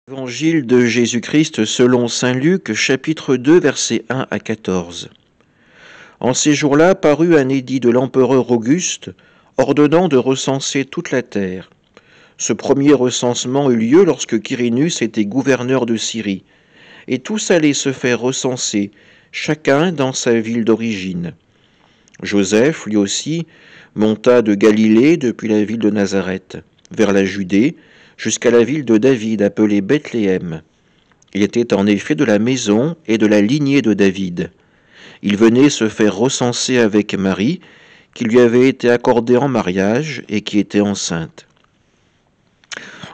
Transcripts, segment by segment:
Évangile de Jésus-Christ selon saint Luc, chapitre 2, versets 1 à 14. En ces jours-là parut un édit de l'empereur Auguste, ordonnant de recenser toute la terre. Ce premier recensement eut lieu lorsque Quirinus était gouverneur de Syrie, et tous allaient se faire recenser, chacun dans sa ville d'origine. Joseph, lui aussi, monta de Galilée depuis la ville de Nazareth, vers la Judée, jusqu'à la ville de David appelée Bethléem. Il était en effet de la maison et de la lignée de David. Il venait se faire recenser avec Marie, qui lui avait été accordée en mariage et qui était enceinte.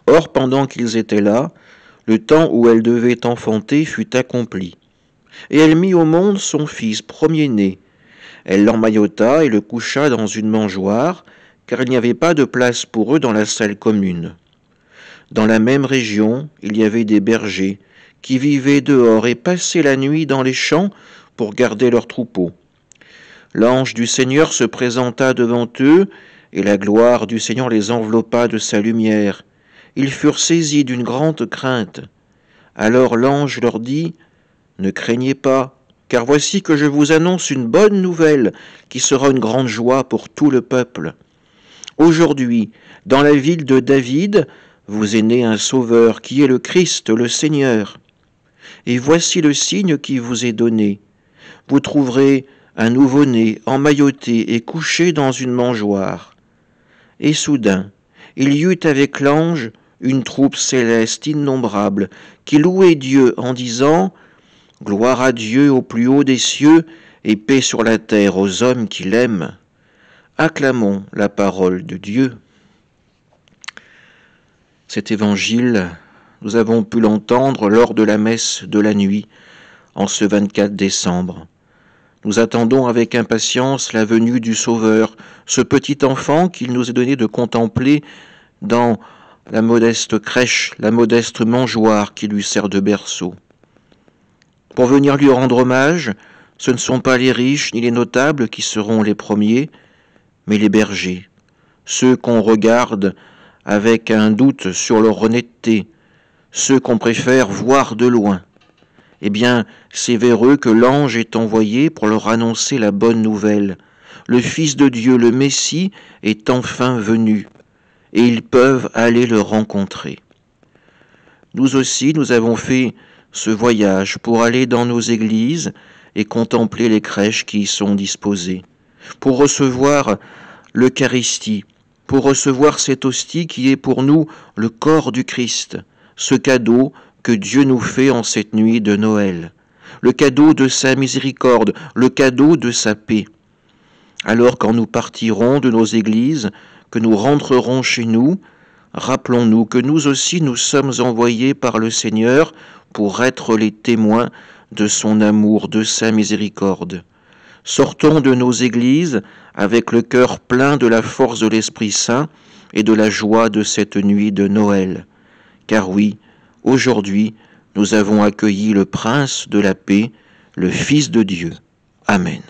Or, pendant qu'ils étaient là, le temps où elle devait enfanter fut accompli. Et elle mit au monde son fils premier-né. Elle l'emmaillota et le coucha dans une mangeoire, car il n'y avait pas de place pour eux dans la salle commune. Dans la même région, il y avait des bergers qui vivaient dehors et passaient la nuit dans les champs pour garder leurs troupeaux. L'ange du Seigneur se présenta devant eux, et la gloire du Seigneur les enveloppa de sa lumière. Ils furent saisis d'une grande crainte. Alors l'ange leur dit : « Ne craignez pas, car voici que je vous annonce une bonne nouvelle qui sera une grande joie pour tout le peuple. Aujourd'hui, dans la ville de David, vous est né un sauveur qui est le Christ, le Seigneur. Et voici le signe qui vous est donné. Vous trouverez un nouveau-né emmailloté et couché dans une mangeoire. » Et soudain, il y eut avec l'ange une troupe céleste innombrable qui louait Dieu en disant : « Gloire à Dieu au plus haut des cieux et paix sur la terre aux hommes qui l'aiment. » Acclamons la parole de Dieu. Cet évangile, nous avons pu l'entendre lors de la messe de la nuit, en ce 24 décembre. Nous attendons avec impatience la venue du Sauveur, ce petit enfant qu'il nous est donné de contempler dans la modeste crèche, la modeste mangeoire qui lui sert de berceau. Pour venir lui rendre hommage, ce ne sont pas les riches ni les notables qui seront les premiers, mais les bergers, ceux qu'on regarde avec un doute sur leur honnêteté, ceux qu'on préfère voir de loin. Eh bien, c'est vers eux que l'ange est envoyé pour leur annoncer la bonne nouvelle. Le Fils de Dieu, le Messie, est enfin venu, et ils peuvent aller le rencontrer. Nous aussi, nous avons fait ce voyage pour aller dans nos églises et contempler les crèches qui y sont disposées, pour recevoir l'Eucharistie, pour recevoir cette hostie qui est pour nous le corps du Christ, ce cadeau que Dieu nous fait en cette nuit de Noël, le cadeau de sa miséricorde, le cadeau de sa paix. Alors quand nous partirons de nos églises, que nous rentrerons chez nous, rappelons-nous que nous aussi nous sommes envoyés par le Seigneur pour être les témoins de son amour, de sa miséricorde. Sortons de nos églises avec le cœur plein de la force de l'Esprit Saint et de la joie de cette nuit de Noël. Car oui, aujourd'hui, nous avons accueilli le Prince de la paix, le Fils de Dieu. Amen.